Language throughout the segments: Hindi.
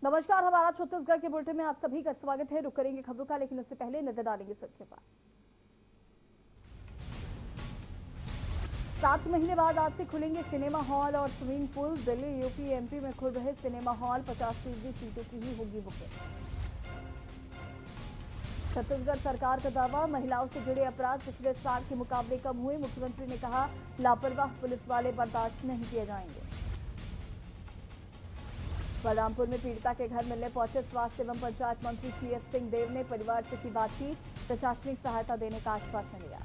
नमस्कार, हमारा छत्तीसगढ़ के बुलेटिन में आप सभी का स्वागत है। रुक करेंगे खबरों का, लेकिन उससे पहले नजर डालेंगे सुर्खियों पर। 7 महीने बाद आज से खुलेंगे सिनेमा हॉल और swimming pool. Delhi, UP, MP में खुल रहे सिनेमा हॉल 50% सीटों की ही होगी बुकिंग। छत्तीसगढ़ सरकार का दावा, महिलाओं से जुड़े अपराध पिछले साल के मुकाबले कम हुए। मुख्यमंत्री ने कहा, लापरवाह पुलिस वाले बर्दाश्त नहीं किए जाएंगे। बलरामपुर में पीड़िता के घर मिलने पहुंचे स्वास्थ्य एवं पंचायत मंत्री टीएस सिंहदेव ने परिवार से की बातचीत, प्रशासनिक सहायता देने का आश्वासन दिया।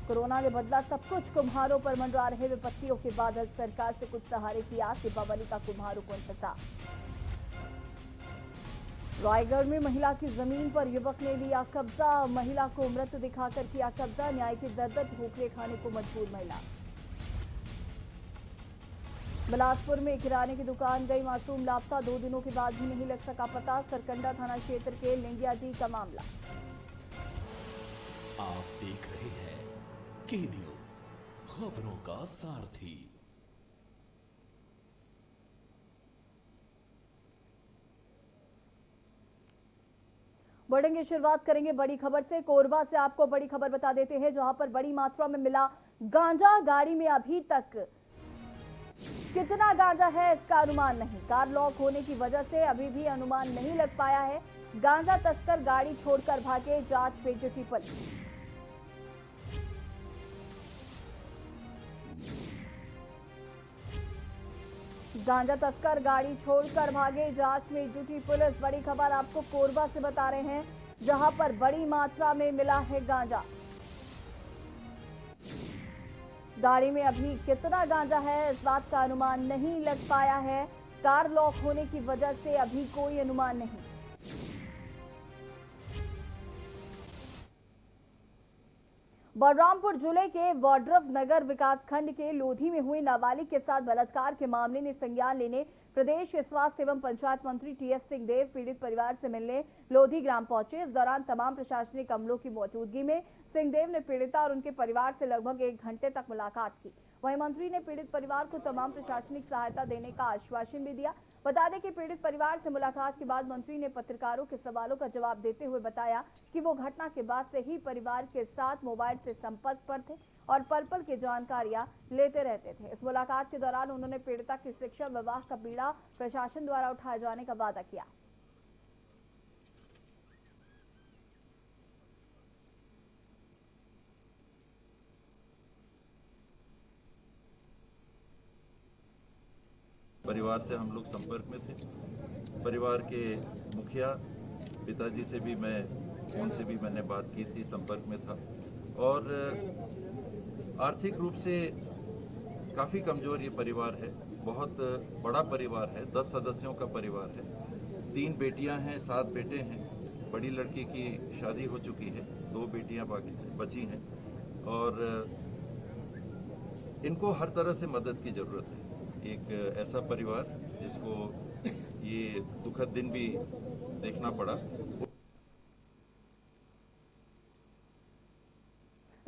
कोरोना ने बदला सब कुछ, कुम्हारों पर मंडरा रहे विपत्तियों के बादल। सरकार से कुछ सहारे की आस, दीपावली का कुम्हारों को इंतजार। रायगढ़ में महिला की जमीन पर युवक ने लिया कब्जा, महिला को मृत दिखाकर किया कब्जा। न्याय की दर्द ठोकरे खाने को मजबूर महिला। बिलासपुर में किराने की दुकान गई मासूम लापता, 2 दिनों के बाद भी नहीं लग सका पता। सरकंडा थाना क्षेत्र के लिंगियाजी का मामला। आप देख रहे हैं के न्यूज, खबरों का सारथी। बढ़ेंगे, शुरुआत करेंगे बड़ी खबर से। कोरबा से आपको बड़ी खबर बता देते हैं, जहां पर बड़ी मात्रा में मिला गांजा। गाड़ी में अभी तक कितना गांजा है इसका अनुमान नहीं। कार लॉक होने की वजह से अभी भी अनुमान नहीं लग पाया है। गांजा तस्कर गाड़ी छोड़कर भागे, जांच में जुटी पुलिस। गांजा तस्कर गाड़ी छोड़कर भागे, जांच में जुटी पुलिस। बड़ी खबर आपको कोरबा से बता रहे हैं, जहां पर बड़ी मात्रा में मिला है गांजा। गाड़ी में अभी कितना गांजा है इस बात का अनुमान नहीं लग पाया है। कार लॉक होने की वजह से अभी कोई अनुमान नहीं। बलरामपुर जिले के वाड्रफ नगर विकासखंड के लोधी में हुए नाबालिग के साथ बलात्कार के मामले में संज्ञान लेने प्रदेश के स्वास्थ्य एवं पंचायत मंत्री टीएस सिंहदेव पीड़ित परिवार से मिलने लोधी ग्राम पहुंचे। इस दौरान तमाम प्रशासनिक अमलों की मौजूदगी में सिंहदेव ने पीड़िता और उनके परिवार से लगभग 1 घंटे तक मुलाकात की। वहीं मंत्री ने पीड़ित परिवार को तमाम प्रशासनिक सहायता देने का आश्वासन भी दिया। बता दें कि पीड़ित परिवार से मुलाकात के बाद मंत्री ने पत्रकारों के सवालों का जवाब देते हुए बताया कि वो घटना के बाद से ही परिवार के साथ मोबाइल से संपर्क पर थे और पल पल की जानकारियां लेते रहते थे। इस मुलाकात के दौरान उन्होंने पीड़िता की शिक्षा विवाह का बीड़ा प्रशासन द्वारा उठाए जाने का वादा किया। परिवार से हम लोग संपर्क में थे। परिवार के मुखिया पिताजी से भी उनसे भी मैंने बात की थी, संपर्क में था। और आर्थिक रूप से काफ़ी कमज़ोर ये परिवार है। बहुत बड़ा परिवार है, 10 सदस्यों का परिवार है। 3 बेटियां हैं, 7 बेटे हैं। बड़ी लड़की की शादी हो चुकी है, 2 बेटियां बाकी बची हैं और इनको हर तरह से मदद की ज़रूरत है। एक ऐसा परिवार जिसको ये दुखद दिन भी देखना पड़ा।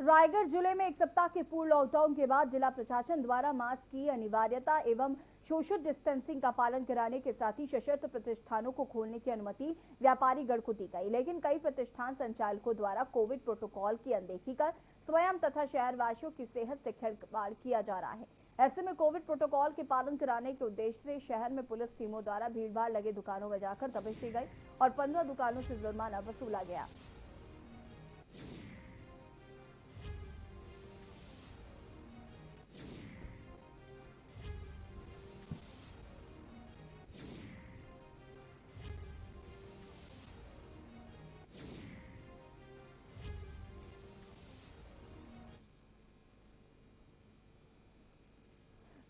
रायगढ़ जिले में 1 सप्ताह के पूर्ण लॉकडाउन के बाद जिला प्रशासन द्वारा मास्क की अनिवार्यता एवं सोशल डिस्टेंसिंग का पालन कराने के साथ ही सशर्त प्रतिष्ठानों को खोलने की अनुमति व्यापारी गण को दी गई। लेकिन कई प्रतिष्ठान संचालकों द्वारा कोविड प्रोटोकॉल की अनदेखी कर स्वयं तथा शहरवासियों की सेहत से खिलवाड़ किया जा रहा है। ऐसे में कोविड प्रोटोकॉल के पालन कराने के उद्देश्य से शहर में पुलिस टीमों द्वारा भीड़भाड़ लगे दुकानों में जाकर दबिश दी गई और 15 दुकानों से जुर्माना वसूला गया।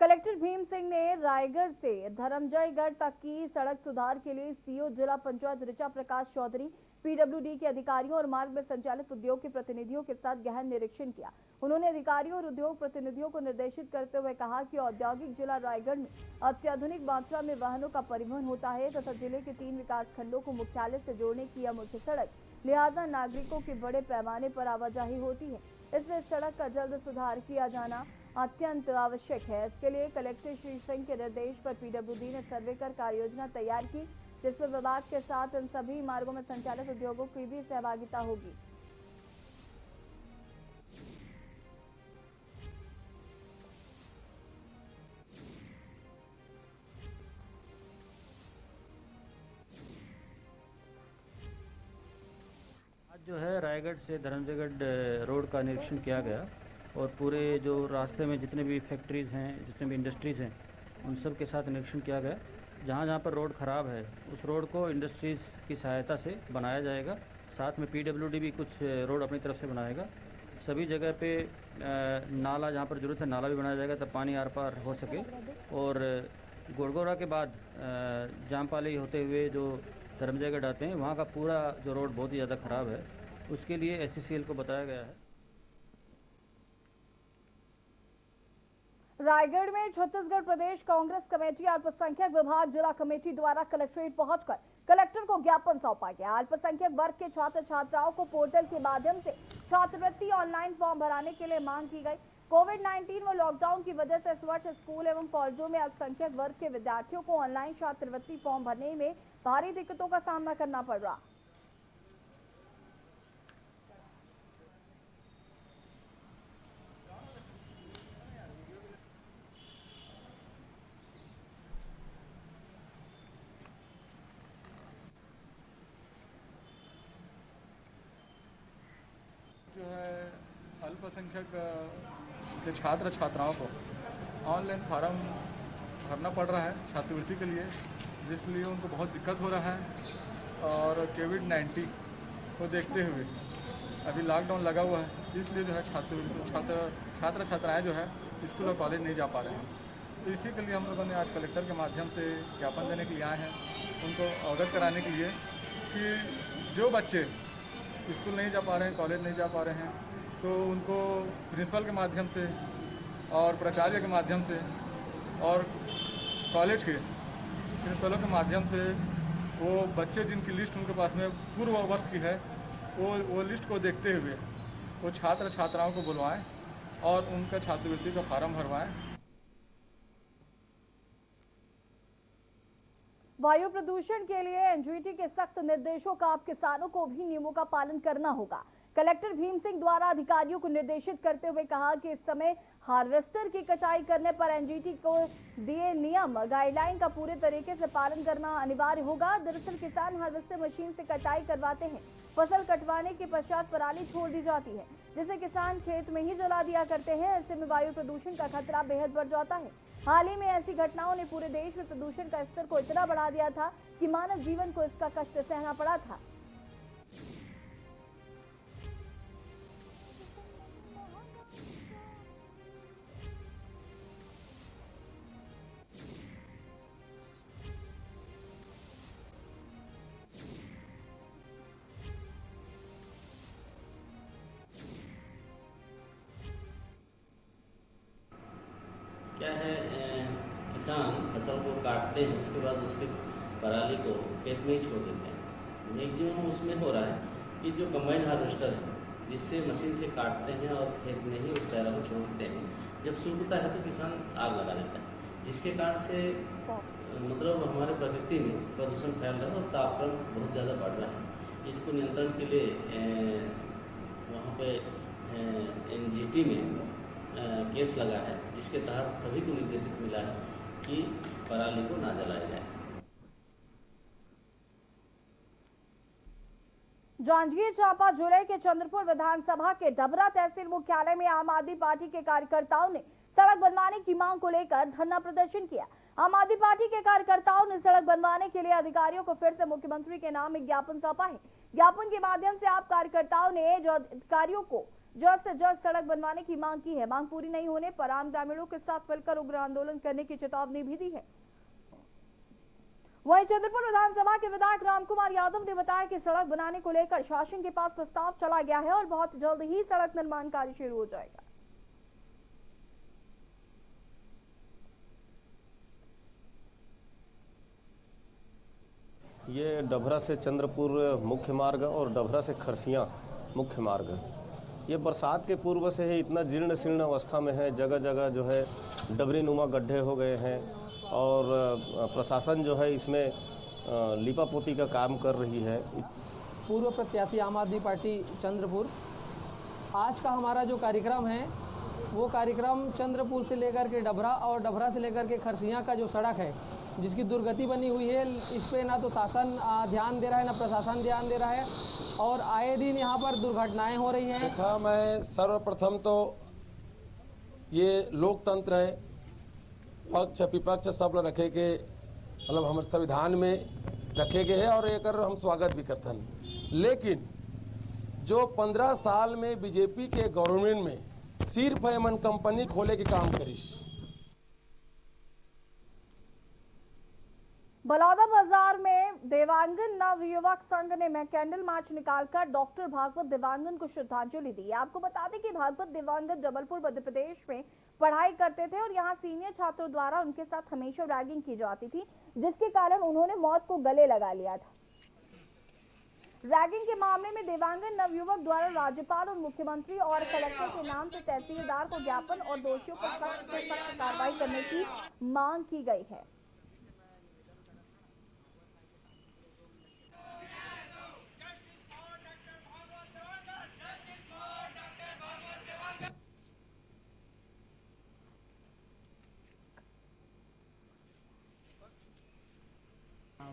कलेक्टर भीम सिंह ने रायगढ़ से धर्मजयगढ़ तक की सड़क सुधार के लिए सीओ जिला पंचायत ऋचा प्रकाश चौधरी, पीडब्ल्यूडी के अधिकारियों और मार्ग में संचालित उद्योग के प्रतिनिधियों के साथ गहन निरीक्षण किया। उन्होंने अधिकारियों और उद्योग प्रतिनिधियों को निर्देशित करते हुए कहा कि औद्योगिक जिला रायगढ़ में अत्याधुनिक मात्रा में वाहनों का परिवहन होता है तथा जिले के 3 विकास खंडों को मुख्यालय से जोड़ने की यह मुख्य सड़क, लिहाजा नागरिकों की बड़े पैमाने पर आवाजाही होती है। इसलिए सड़क का जल्द सुधार किया जाना अत्यंत आवश्यक है। इसके लिए कलेक्टर श्री सिंह के निर्देश पर पीडब्ल्यूडी ने सर्वे कर कार्य योजना तैयार की, जिसमें विभाग के साथ इन सभी मार्गों में संचालित उद्योगों की भी सहभागिता होगी। आज जो है रायगढ़ से धर्मजयगढ़ रोड का निरीक्षण किया गया और पूरे जो रास्ते में जितने भी फैक्ट्रीज़ हैं, जितने भी इंडस्ट्रीज़ हैं, उन सब के साथ निरीक्षण किया गया। जहाँ जहाँ पर रोड ख़राब है उस रोड को इंडस्ट्रीज़ की सहायता से बनाया जाएगा। साथ में पीडब्ल्यूडी भी कुछ रोड अपनी तरफ से बनाएगा। सभी जगह पे नाला जहाँ पर ज़रूरत है नाला भी बनाया जाएगा तब पानी आर पार हो सके। और गोड़गोड़ा के बाद जामपाली होते हुए जो धर्मजयगढ़ आते हैं वहाँ का पूरा जो रोड बहुत ही ज़्यादा ख़राब है, उसके लिए एससीसीएल को बताया गया है। रायगढ़ में छत्तीसगढ़ प्रदेश कांग्रेस कमेटी अल्पसंख्यक विभाग जिला कमेटी द्वारा कलेक्ट्रेट पहुंचकर कलेक्टर को ज्ञापन सौंपा गया। अल्पसंख्यक वर्ग के छात्र छात्राओं को पोर्टल के माध्यम से छात्रवृत्ति ऑनलाइन फॉर्म भराने के लिए मांग की गई। कोविड-19 व लॉकडाउन की वजह से इस वर्ष स्कूल एवं कॉलेजों में अल्पसंख्यक वर्ग के विद्यार्थियों को ऑनलाइन छात्रवृत्ति फॉर्म भरने में भारी दिक्कतों का सामना करना पड़ रहा। जो है अल्पसंख्यक के छात्र छात्राओं को ऑनलाइन फार्म भरना पड़ रहा है छात्रवृत्ति के लिए, जिसके लिए उनको बहुत दिक्कत हो रहा है। और कोविड-19 को देखते हुए अभी लॉकडाउन लगा हुआ है, इसलिए जो है छात्र छात्राएँ जो है स्कूल और कॉलेज नहीं जा पा रहे हैं। तो इसी के लिए हम लोगों ने आज कलेक्टर के माध्यम से ज्ञापन देने के लिए आए हैं, उनको अवगत कराने के लिए कि जो बच्चे स्कूल नहीं जा पा रहे हैं, कॉलेज नहीं जा पा रहे हैं, तो उनको प्रिंसिपल के माध्यम से और प्राचार्य के माध्यम से और कॉलेज के प्रिंसिपलों के माध्यम से वो बच्चे जिनकी लिस्ट उनके पास में पूर्व वर्ष की है वो लिस्ट को देखते हुए वो छात्र छात्राओं को बुलवाएं और उनका छात्रवृत्ति का फार्म भरवाएं। वायु प्रदूषण के लिए एनजीटी के सख्त निर्देशों का अब किसानों को भी नियमों का पालन करना होगा। कलेक्टर भीम सिंह द्वारा अधिकारियों को निर्देशित करते हुए कहा कि इस समय हार्वेस्टर की कटाई करने पर एनजीटी को दिए नियम गाइडलाइन का पूरे तरीके से पालन करना अनिवार्य होगा। दरअसल किसान हार्वेस्टर मशीन से कटाई करवाते हैं, फसल कटवाने के पश्चात पराली छोड़ दी जाती है, जिसे किसान खेत में ही जला दिया करते हैं। ऐसे में वायु प्रदूषण का खतरा बेहद बढ़ जाता है। हाल ही में ऐसी घटनाओं ने पूरे देश में प्रदूषण का स्तर को इतना बढ़ा दिया था कि मानव जीवन को इसका कष्ट सहना पड़ा था। क्या है, किसान फसल को काटते हैं, उसके बाद उसके पराली को खेत में ही छोड़ देते हैं। मैक्सिमम उसमें हो रहा है कि जो कंबाइंड हार्वेस्टर है, जिससे मशीन से काटते हैं और खेत में ही उस पैरा को छोड़ देते हैं, जब सूखता है तो किसान आग लगा देता है, जिसके कारण से मतलब हमारे प्रकृति में प्रदूषण फैल रहा है और तापमान बहुत ज़्यादा बढ़ रहा है। इसको नियंत्रण के लिए वहाँ पे एनजीटी में केस लगा है, जिसके तहत सभी को निर्देशित मिला है कि पराली को ना जलाया जाए। जांजगीर चांपा जिले के चंद्रपुर विधानसभा के डबरा तहसील मुख्यालय में आम आदमी पार्टी के कार्यकर्ताओं ने सड़क बनवाने की मांग को लेकर धरना प्रदर्शन किया। आम आदमी पार्टी के कार्यकर्ताओं ने सड़क बनवाने के लिए अधिकारियों को फिर से मुख्यमंत्री के नाम एक ज्ञापन सौंपा है। ज्ञापन के माध्यम से आप कार्यकर्ताओं ने जो अधिकारियों को जल्द से जल्द सड़क बनवाने की मांग की है। मांग पूरी नहीं होने पर आम ग्रामीणों के साथ मिलकर उग्र आंदोलन करने की चेतावनी भी दी है। वहीं चंद्रपुर विधानसभा के विधायक रामकुमार यादव ने बताया कि सड़क बनाने को लेकर शासन के पास प्रस्ताव चला गया है और बहुत जल्द ही सड़क निर्माण कार्य शुरू हो जाएगा। ये डभरा से चंद्रपुर मुख्य मार्ग और डभरा से खरसियां मुख्य मार्ग ये बरसात के पूर्व से ही इतना जीर्ण शीर्ण अवस्था में है, जगह जगह जो है डबरी नुमा गड्ढे हो गए हैं और प्रशासन जो है इसमें लिपापोती का काम कर रही है। पूर्व प्रत्याशी आम आदमी पार्टी चंद्रपुर, आज का हमारा जो कार्यक्रम है वो कार्यक्रम चंद्रपुर से लेकर के डभरा और डभरा से लेकर के खरसिया का जो सड़क है जिसकी दुर्गति बनी हुई है, इस पे ना तो शासन ध्यान दे रहा है ना प्रशासन ध्यान दे रहा है और आए दिन यहाँ पर दुर्घटनाएं हो रही हैं। देखा, मैं सर्वप्रथम तो ये लोकतंत्र है, पक्ष विपक्ष सब रखे के मतलब हमारे संविधान में रखे गए हैं और एक हम स्वागत भी करते हैं। लेकिन जो 15 साल में बीजेपी के गवर्नमेंट में सिर्फ एमन कंपनी खोले के काम करीश। बलौदा बाजार में देवांगन नवयुवक संघ ने कैंडल मार्च निकालकर डॉक्टर भागवत देवांगन को श्रद्धांजलि दी। आपको बता दें कि भागवत देवांगन जबलपुर मध्य प्रदेश में पढ़ाई करते थे और यहाँ सीनियर छात्रों द्वारा उनके साथ हमेशा रैगिंग की जाती थी, जिसके कारण उन्होंने मौत को गले लगा लिया था। रैगिंग के मामले में देवांगन नवयुवक द्वारा राज्यपाल और मुख्यमंत्री और कलेक्टर के नाम से तहसीलदार को ज्ञापन और दोषियों पर सख्त से सख्त कार्रवाई करने की मांग की गई है।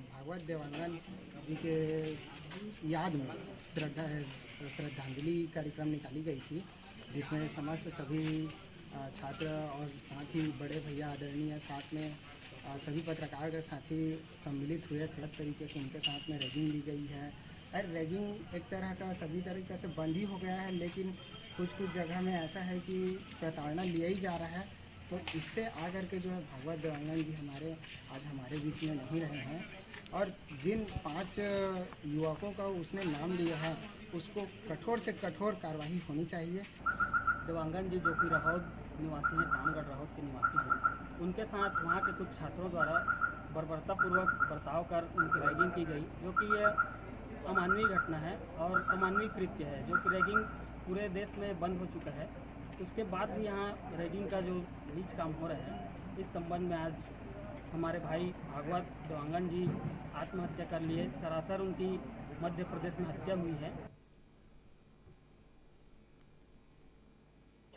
भागवत देवांगन जी के याद में श्रद्धांजलि कार्यक्रम निकाली गई थी, जिसमें समस्त सभी छात्र और साथ ही बड़े भैया आदरणीय साथ में सभी पत्रकार के साथी सम्मिलित हुए थे। तरीके से उनके साथ में रैगिंग ली गई है और रैगिंग एक तरह का सभी तरीके से बंद ही हो गया है, लेकिन कुछ जगह में ऐसा है कि प्रताड़ना लिया ही जा रहा है। तो इससे आकर के जो है भागवत देवांगन जी आज हमारे बीच में नहीं रहे हैं और जिन 5 युवकों का उसने नाम लिया है उसको कठोर से कठोर कार्रवाई होनी चाहिए। देवांगन जी जो कि राहौद निवासी हैं, कामगढ़ राहौद के निवासी हैं, उनके साथ वहाँ के कुछ छात्रों द्वारा बर्बरतापूर्वक बर्ताव कर उनकी रैगिंग की गई, जो कि ये अमानवीय घटना है और अमानवीय कृत्य है, जो कि रैगिंग पूरे देश में बंद हो चुका है। उसके बाद भी यहाँ रैगिंग का जो नीच काम हो रहा है, इस संबंध में आज हमारे भाई भागवत देवांगन जी आत्महत्या कर लिए। सरासर उनकी मध्य प्रदेश में हत्या हुई है।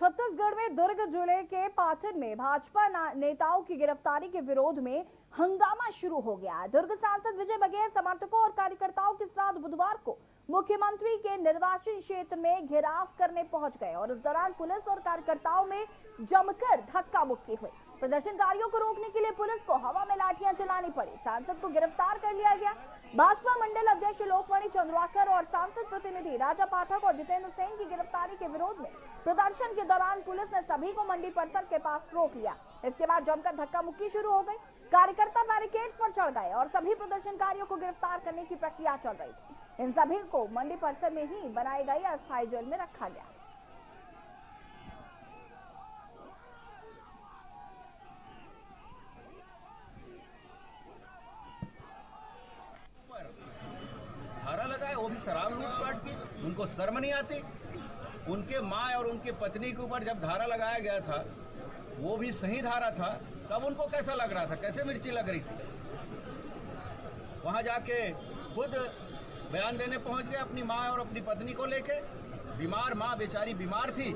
छत्तीसगढ़ में दुर्ग जिले के पाटन में भाजपा नेताओं की गिरफ्तारी के विरोध में हंगामा शुरू हो गया। दुर्ग सांसद विजय बघेल समर्थकों और कार्यकर्ताओं के साथ बुधवार को मुख्यमंत्री के निर्वाचन क्षेत्र में घेराव करने पहुंच गए और इस दौरान पुलिस और कार्यकर्ताओं में जमकर धक्का मुक्की हुई। प्रदर्शनकारियों को रोकने के लिए पुलिस को हवा में लाठियां चलानी पड़ी। सांसद को गिरफ्तार कर लिया गया। भाजपा मंडल अध्यक्ष लोकमणि चंद्राकर और सांसद प्रतिनिधि राजा पाठक और जितेंद्र सिंह की गिरफ्तारी के विरोध में प्रदर्शन के दौरान पुलिस ने सभी को मंडी परिसर के पास रोक लिया। इसके बाद जमकर धक्का मुक्की शुरू हो गई। कार्यकर्ता बैरिकेड पर चढ़ गए और सभी प्रदर्शनकारियों को गिरफ्तार करने की प्रक्रिया चल रही थी। इन सभी को मंडी परिसर में ही बनाई गई अस्थायी जेल में रखा गया। धारा लगाए, वो भी शराब लूटपाट की, उनको शर्म नहीं आती। उनके माँ और उनकी पत्नी के ऊपर जब धारा लगाया गया था, वो भी सही धारा था, तब उनको कैसा लग रहा था, कैसे मिर्ची लग रही थी। वहां जाके खुद बयान देने पहुंच गए अपनी माँ और अपनी पत्नी को लेके। बीमार माँ बेचारी बीमार थी,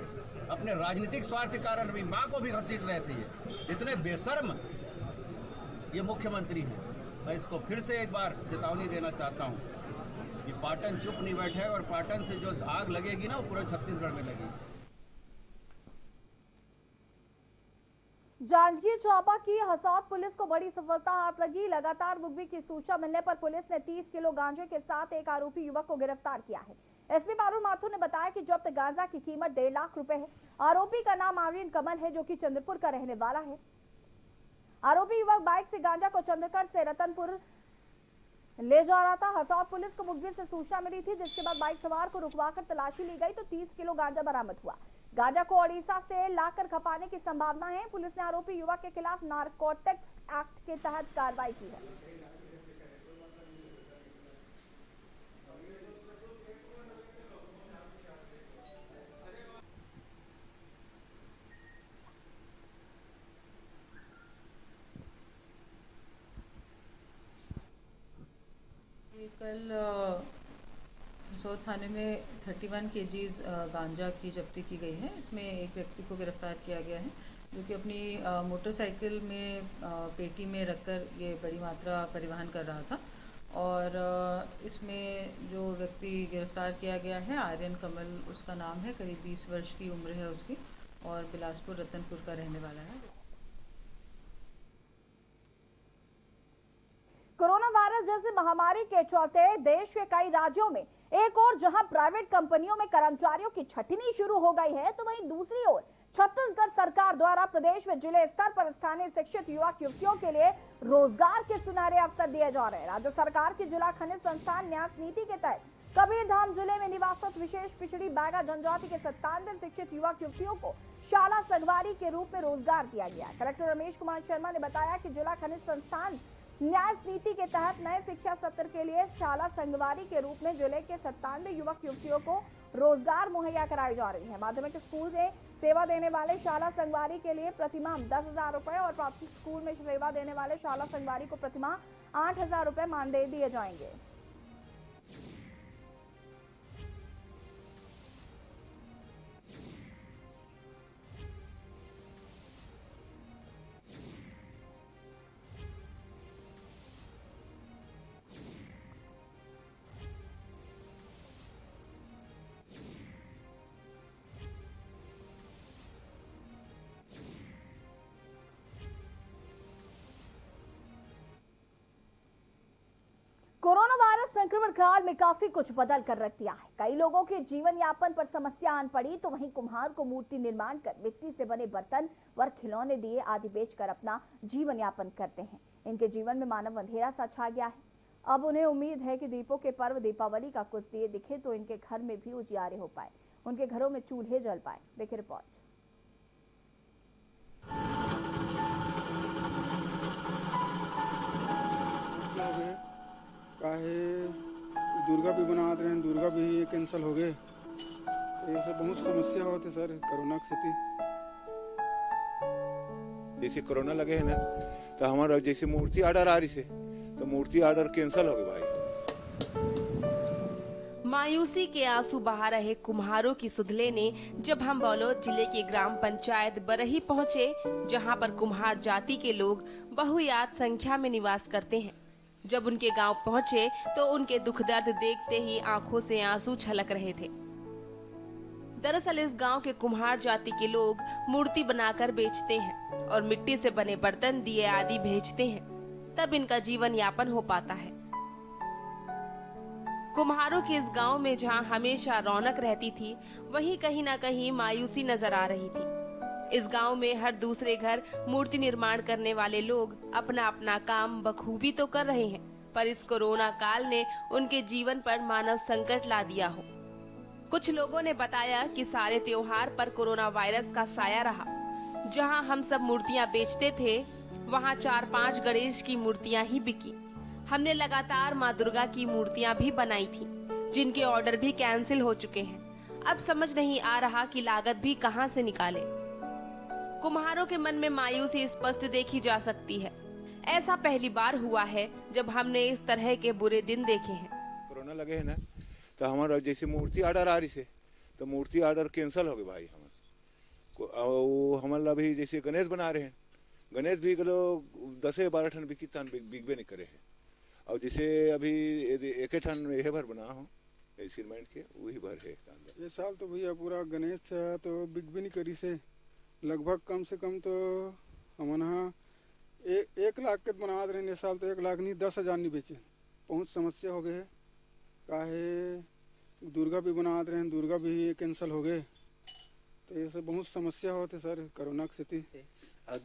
अपने राजनीतिक स्वार्थ के कारण भी माँ को भी घसीट रहे थे। इतने बेशर्म ये मुख्यमंत्री हैं। मैं इसको फिर से एक बार चेतावनी देना चाहता हूँ कि पाटन चुप नहीं बैठे और पाटन से जो आग लगेगी ना, वो पूरे छत्तीसगढ़ में लगेगी। जांजगीर चांपा की हसौद पुलिस को बड़ी सफलता हाथ लगी। लगातार मुखबिर की सूचना मिलने पर पुलिस ने 30 किलो गांजे के साथ एक आरोपी युवक को गिरफ्तार किया है। एसपी पारुल माथुर ने बताया कि जब्त गांजा की कीमत 1.5 लाख रुपए है। आरोपी का नाम आर्यन कमल है, जो कि चंद्रपुर का रहने वाला है। आरोपी युवक बाइक से गांजा को चंद्रगढ़ से रतनपुर ले जा रहा था। हसौद पुलिस को मुखबिर से सूचना मिली थी, जिसके बाद बाइक सवार को रुकवाकर तलाशी ली गई तो 30 किलो गांजा बरामद हुआ। गांजा को ओडिशा से लाकर खपाने की संभावना है। पुलिस ने आरोपी युवक के खिलाफ नारकोटिक्स एक्ट के तहत कार्रवाई की है। थाने में 31 केजीज गांजा की जब्ती की गई है। इसमें एक व्यक्ति को गिरफ्तार किया गया है जो कि अपनी मोटरसाइकिल में पेटी में रखकर ये बड़ी मात्रा परिवहन कर रहा था। और इसमें जो व्यक्ति गिरफ्तार किया गया है आर्यन कमल उसका नाम है, करीब 20 वर्ष की उम्र है उसकी और बिलासपुर रतनपुर का रहने वाला है। कोरोना वायरस जैसी महामारी के चलते देश के कई राज्यों में एक और जहां प्राइवेट कंपनियों में कर्मचारियों की छटनी शुरू हो गई है, तो वहीं दूसरी ओर छत्तीसगढ़ सरकार द्वारा प्रदेश में जिले स्तर पर स्थानीय शिक्षित युवक युवतियों के लिए रोजगार के सुनहरे अवसर दिए जा रहे हैं। राज्य सरकार की जिला खनिज संस्थान न्यास नीति के तहत कबीरधाम जिले में निवासरत विशेष पिछड़ी बैगा जनजाति के 97 शिक्षित युवक युवतियों को शाला संगवारी के रूप में रोजगार दिया गया। कलेक्टर रमेश कुमार शर्मा ने बताया कि जिला खनिज संस्थान न्यास नीति के तहत नए शिक्षा सत्र के लिए शाला संगवारी के रूप में जिले के 97 युवक युवतियों को रोजगार मुहैया कराई जा रही है। माध्यमिक स्कूल में सेवा देने वाले शाला संगवारी के लिए प्रतिमाह 10,000 रुपए और प्राथमिक स्कूल में सेवा देने वाले शाला संगवारी को प्रतिमाह 8,000 रुपए मानदेय दिए जाएंगे। कोरोना वायरस संक्रमण काल में काफी कुछ बदल कर रख दिया है। कई लोगों के जीवन यापन पर समस्या आन पड़ी, तो वहीं कुम्हार को मूर्ति निर्माण कर मिट्टी से बने बर्तन व खिलौने दिए आदि बेचकर अपना जीवन यापन करते हैं। इनके जीवन में मानव अंधेरा सा छा गया है। अब उन्हें उम्मीद है कि दीपों के पर्व दीपावली का कुछ दिए दिखे तो इनके घर में भी उजियारे हो पाए, उनके घरों में चूल्हे जल पाए। देखिए रिपोर्ट। काहे दुर्गा भी बनाते रहे, दुर्गा भी कैंसिल हो गए। ऐसे बहुत समस्या होते सर कोरोना की स्थिति। जैसे कोरोना लगे है ना, तो हमारा जैसे मूर्ति ऑर्डर आ रही से, तो मूर्ति ऑर्डर कैंसिल हो गए भाई। मायूसी के आंसू बहा रहे कुम्हारों की सुधले ने जब हम बलौद जिले के ग्राम पंचायत बरही पहुँचे, जहाँ पर कुम्हार जाति के लोग बहुयात संख्या में निवास करते हैं। जब उनके गांव पहुंचे तो उनके दुख दर्द देखते ही आंखों से आंसू छलक रहे थे। दरअसल इस गांव के कुम्हार जाति के लोग मूर्ति बनाकर बेचते हैं और मिट्टी से बने बर्तन दिए आदि भेजते हैं, तब इनका जीवन यापन हो पाता है। कुम्हारों के इस गांव में जहां हमेशा रौनक रहती थी, वहीं कहीं न कहीं मायूसी नजर आ रही थी। इस गांव में हर दूसरे घर मूर्ति निर्माण करने वाले लोग अपना अपना काम बखूबी तो कर रहे हैं, पर इस कोरोना काल ने उनके जीवन पर मानव संकट ला दिया हो। कुछ लोगों ने बताया कि सारे त्योहार पर कोरोना वायरस का साया रहा। जहां हम सब मूर्तियां बेचते थे, वहां 4-5 गणेश की मूर्तियां ही बिकी। हमने लगातार माँ दुर्गा की मूर्तियां भी बनाई थी, जिनके ऑर्डर भी कैंसिल हो चुके हैं। अब समझ नहीं आ रहा कि लागत भी कहां से निकाले। कुम्हारों के मन में मायूसी स्पष्ट देखी जा सकती है। ऐसा पहली बार हुआ है जब हमने इस तरह के बुरे दिन देखे हैं। कोरोना लगे है ना, तो हमारा जैसे मूर्ति ऑर्डर आ रही से, तो मूर्ति ऑर्डर कैंसिल हो गए भाई। हमारा अभी जैसे गणेश बना रहे हैं, गणेश भी 10-12 टन बिकी तन बिकबे नहीं करे है। और जैसे अभी 1 टन यह भर बना हो सीमेंट के, वही भर है। ये साल तो भैया पूरा गणेश तो बिकबे नहीं करी से, लगभग कम से कम तो हमारा 1 लाख के बना रहे हैं। साल तो 1 लाख नहीं 10,000 नहीं बेचे। बहुत समस्या हो गए है। काहे दुर्गा भी बना रहे हैं, दुर्गा भी कैंसिल हो गए। तो ऐसे बहुत समस्या होते सर कोरोना की स्थिति।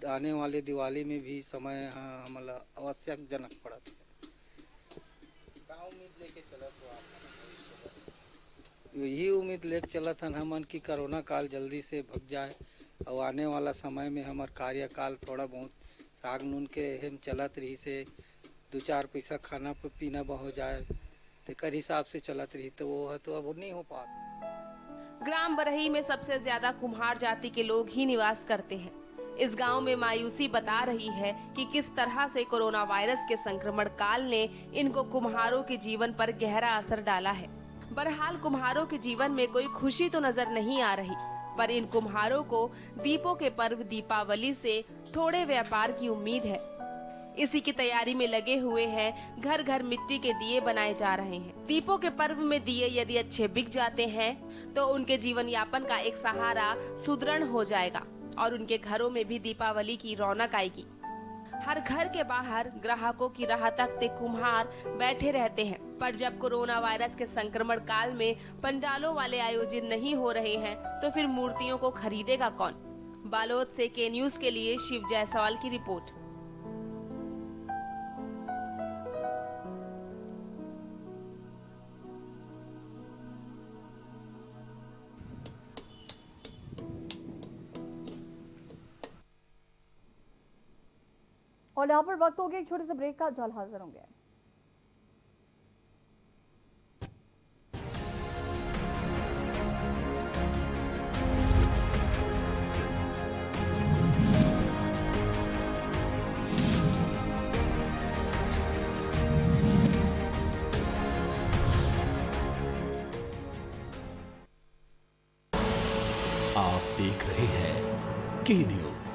आने वाले दिवाली में भी समय हमारा आवश्यक जनक पड़ा था। उम्मीद लेके चला तो आप यही उम्मीद लेके चला था हमन की कोरोना काल जल्दी से भग जाए और आने वाला समय में हमार कार्यकाल थोड़ा बहुत साग नून के हम चलत रही से 2-4 पैसा खाना पीना हो जाए तो कर हिसाब से चलत रही, तो वो है तो अब नहीं हो पाता। ग्राम बरही में सबसे ज्यादा कुम्हार जाति के लोग ही निवास करते हैं। इस गांव में मायूसी बता रही है कि किस तरह से कोरोना वायरस के संक्रमण काल ने इनको कुम्हारों के जीवन पर गहरा असर डाला है। बहरहाल कुम्हारों के जीवन में कोई खुशी तो नजर नहीं आ रही, पर इन कुम्हारों को दीपों के पर्व दीपावली से थोड़े व्यापार की उम्मीद है। इसी की तैयारी में लगे हुए हैं, घर घर मिट्टी के दिए बनाए जा रहे हैं। दीपों के पर्व में दिए यदि अच्छे बिक जाते हैं तो उनके जीवन यापन का एक सहारा सुदृढ़ हो जाएगा और उनके घरों में भी दीपावली की रौनक आएगी। हर घर के बाहर ग्राहकों की राह तकते कुम्हार बैठे रहते हैं, पर जब कोरोना वायरस के संक्रमण काल में पंडालों वाले आयोजित नहीं हो रहे हैं तो फिर मूर्तियों को खरीदेगा कौन। बालोद से के न्यूज के लिए शिव जायसवाल की रिपोर्ट। और यहाँ पर वक्त हो गया एक छोटे से ब्रेक का, जल्द हाजिर होंगे। आप देख रहे हैं के न्यूज,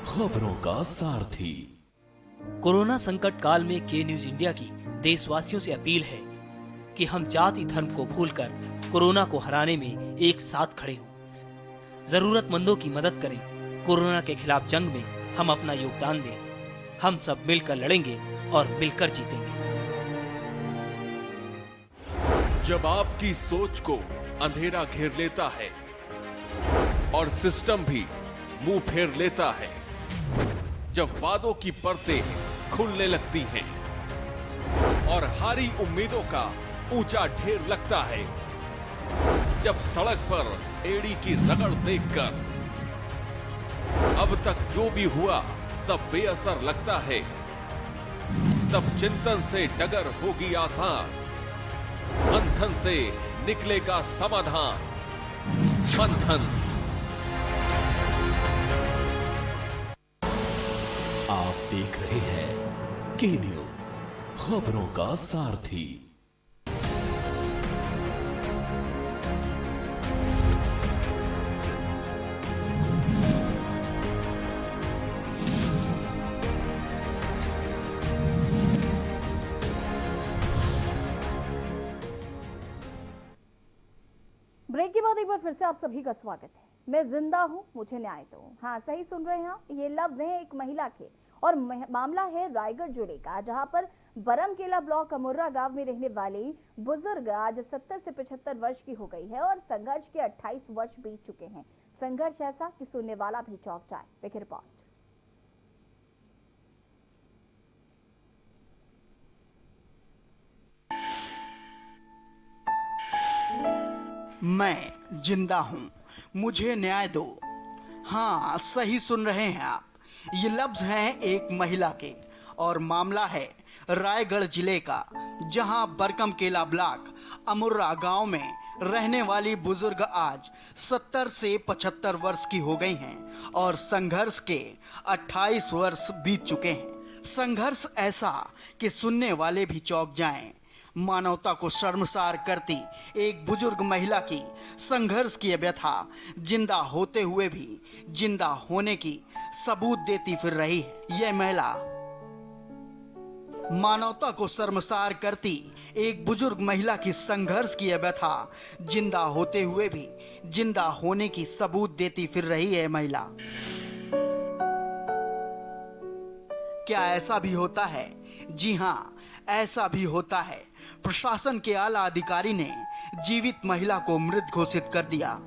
खबरों का सारथी। कोरोना संकट काल में के न्यूज इंडिया की देशवासियों से अपील है कि हम जाति धर्म को भूलकर कोरोना को हराने में एक साथ खड़े हों। जरूरतमंदों की मदद करें। कोरोना के खिलाफ जंग में हम अपना योगदान दें। हम सब मिलकर लड़ेंगे और मिलकर जीतेंगे। जब आपकी सोच को अंधेरा घेर लेता है और सिस्टम भी मुंह फेर लेता है, जब वादों की परतें खुलने लगती हैं और हारी उम्मीदों का ऊंचा ढेर लगता है, जब सड़क पर एड़ी की रगड़ देखकर अब तक जो भी हुआ सब बेअसर लगता है, तब चिंतन से डगर होगी आसान, मंथन से निकलेगा समाधान। मंथन। आप देख रहे हैं के न्यूज, खबरों का सारथी। ब्रेक के बाद एक बार फिर से आप सभी का स्वागत है। मैं जिंदा हूं, मुझे न्याय दो। हाँ, सही सुन रहे हैं, ये लफ्ज हैं एक महिला के और मामला है रायगढ़ जिले का, जहां पर बरमकेला ब्लॉक अमुर्रा गांव में रहने वाली बुजुर्ग आज 70 से 75 वर्ष की हो गई है और संघर्ष के 28 वर्ष बीत चुके हैं। संघर्ष ऐसा कि सुनने वाला भी चौंक जाए। देखिए रिपोर्ट। मैं जिंदा हूं, मुझे न्याय दो। हाँ, सही सुन रहे हैं आप, ये लफ्ज हैं एक महिला के और मामला है रायगढ़ जिले का, जहां बरकमकेला ब्लॉक अमुर्रा गांव में रहने वाली बुजुर्ग आज 70 से 75 वर्ष की हो गई हैं और संघर्ष के 28 वर्ष बीत चुके हैं। संघर्ष ऐसा कि सुनने वाले भी चौंक जाएं। मानवता को शर्मसार करती एक बुजुर्ग महिला की संघर्ष की व्यथा जिंदा होते हुए भी जिंदा होने की सबूत देती फिर रही है। यह महिला मानवता को शर्मसार करती एक बुजुर्ग महिला की संघर्ष की व्यथा जिंदा होते हुए भी जिंदा होने की सबूत देती फिर रही है महिला। क्या ऐसा भी होता है? जी हाँ, ऐसा भी होता है। प्रशासन के आला अधिकारी ने जीवित महिला को मृत घोषित कर दिया।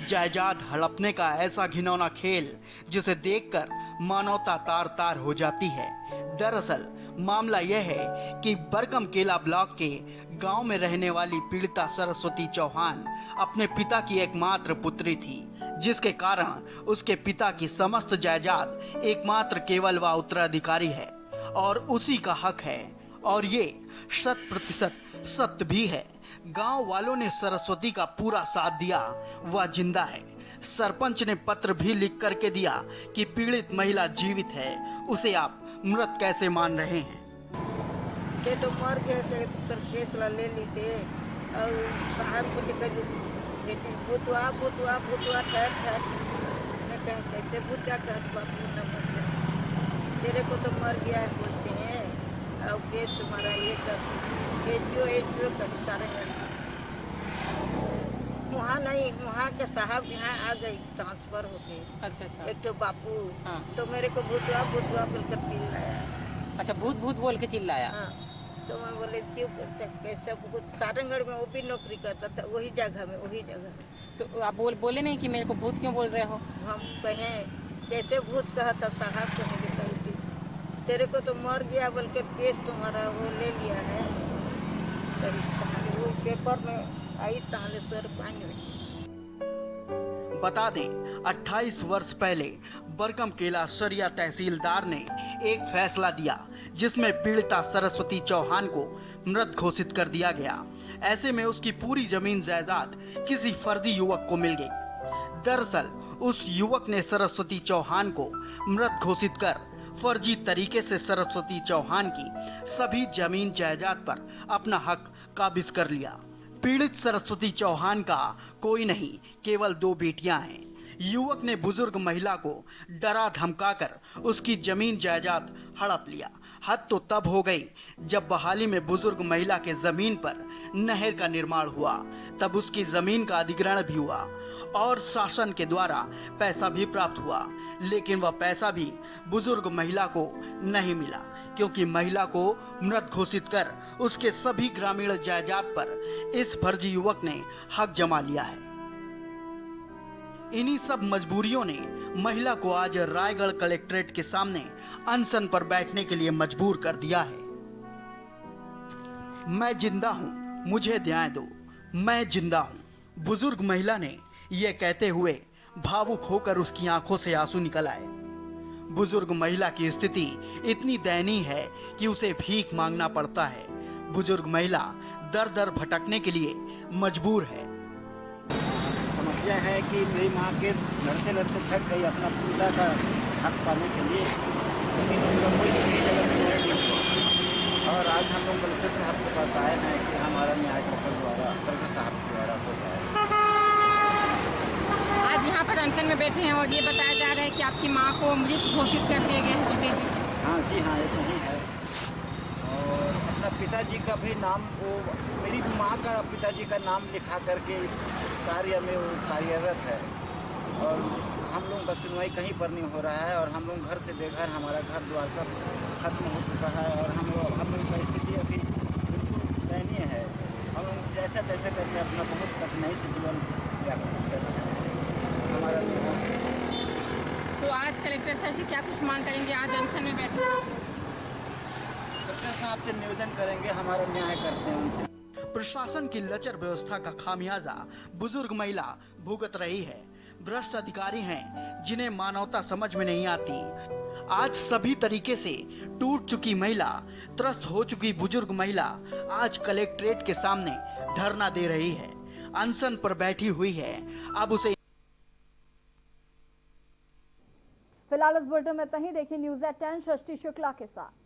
जायदाद हड़पने का ऐसा घिनौना खेल जिसे देखकर मानवता तार तार हो जाती है। दरअसल मामला यह है कि बरकमकेला ब्लॉक के गांव में रहने वाली पीड़िता सरस्वती चौहान अपने पिता की एकमात्र पुत्री थी, जिसके कारण उसके पिता की समस्त जायदाद एकमात्र केवल व उत्तराधिकारी है और उसी का हक है। और ये 100% सत्य भी है। गांव वालों ने सरस्वती का पूरा साथ दिया, वह जिंदा है। सरपंच ने पत्र भी लिख करके दिया कि पीड़ित महिला जीवित है, उसे आप मृत कैसे मान रहे हैं? तो मर के केस ले ली से और साहब को लेकर बेटी भूतवा भूतवा भूतवा ठहर ठहर। मैं कह कैसे भूतवा ठहर बापू न मर गया, तेरे को तो मर गया है बोलते हैं। और केस तुम्हारा ये कर एच कर सारे वहाँ नहीं, वहाँ के साहब यहाँ आ गई ट्रांसफर होके। अच्छा। एक तो बापू हाँ। तो मेरे को भूतवा भूतवा बोलकर चिल्लाया। अच्छा, भूत भूत बोल के चिल्लाया। हाँ, तो मैं बोले क्यों कैसे भूत? सारंगढ़ में वो भी नौकरी करता था, वही जगह में वही जगह। तो आप बोले नहीं कि मेरे को भूत क्यों बोल रहे हो? हम कहें कैसे भूत कहा था साहब को, मुझे कही तेरे को तो मर गया बोल के केस तुम्हारा वो ले लिया है। वो पेपर में आई ताले सर पानी। बता दें 28 वर्ष पहले बरगम केला सरिया तहसीलदार ने एक फैसला दिया जिसमें पीड़िता सरस्वती चौहान को मृत घोषित कर दिया गया। ऐसे में उसकी पूरी जमीन जायदाद किसी फर्जी युवक को मिल गई। दरअसल उस युवक ने सरस्वती चौहान को मृत घोषित कर फर्जी तरीके से सरस्वती चौहान की सभी जमीन जायदाद पर अपना हक काबिज कर लिया। पीड़ित सरस्वती चौहान का कोई नहीं, केवल 2 बेटियां हैं। युवक ने बुजुर्ग महिला को डरा धमकाकर उसकी जमीन जायदाद हड़प लिया। हद तो तब हो गई जब बहाली में बुजुर्ग महिला के जमीन पर नहर का निर्माण हुआ, तब उसकी जमीन का अधिग्रहण भी हुआ और शासन के द्वारा पैसा भी प्राप्त हुआ। लेकिन वह पैसा भी बुजुर्ग महिला को नहीं मिला, क्योंकि महिला को मृत घोषित कर उसके सभी ग्रामीण जायदाद पर इस फर्जी युवक ने हक जमा लिया है। इन्हीं सब मजबूरियों ने महिला को आज रायगढ़ कलेक्ट्रेट के सामने अनशन पर बैठने के लिए मजबूर कर दिया है। मैं जिंदा हूं, मुझे न्याय दो, मैं जिंदा हूं। बुजुर्ग महिला ने यह कहते हुए भावुक होकर उसकी आंखों से आंसू निकल आए। बुजुर्ग महिला की स्थिति इतनी दयनीय है कि उसे भीख मांगना पड़ता है। बुजुर्ग महिला दर दर भटकने के लिए मजबूर है। समस्या है कि मेरी माँ केस लड़ते लड़ते थक गई अपना पिता का हक पाने के लिए, लेकिन उसका कोई किसी जगह से न्याय नहीं हुआ। और आज हम लोग कलेक्टर साहब के पास आए हैं कि हमारा न्याय कलेक्टर साहब के द्वारा हो जाए। आज यहाँ पर अनशन में बैठे हैं और ये बताया जा रहा है कि आपकी माँ को मृत घोषित कर दिए गए हैं। जी हाँ जी हाँ, ऐसा ही है। और अपना पिताजी का भी नाम, वो मेरी माँ का पिताजी का नाम लिखा करके इस कार्य में वो कार्यरत है। और हम लोगों का सुनवाई कहीं पर नहीं हो रहा है और हम लोग घर से बेघर, हमारा घर द्वार सब खत्म हो चुका है और हम लोग की स्थिति अभी बिल्कुल दयनीय है। हम लोग जैसा तैसा करके अपना बहुत कठिनाई से जीवन यापन कर रहे हैं। हमारा तो आज कलेक्टर साहब से क्या कुछ मांग करेंगे? आज अनशन में बैठे कलेक्टर साहब से निवेदन करेंगे, हमारा न्याय करते हैं उनसे। प्रशासन की लचर व्यवस्था का खामियाजा बुजुर्ग महिला भुगत रही है। भ्रष्ट अधिकारी हैं जिन्हें मानवता समझ में नहीं आती। आज सभी तरीके से टूट चुकी महिला, त्रस्त हो चुकी बुजुर्ग महिला आज कलेक्ट्रेट के सामने धरना दे रही है, अनशन पर बैठी हुई है। अब उसे फिलहाल इस बुलेटिन में इतना ही। देखिए न्यूज़ एट 10 षष्ठी शुक्ला के साथ।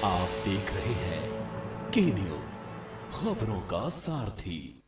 आप देख रहे हैं के न्यूज़, खबरों का सारथी।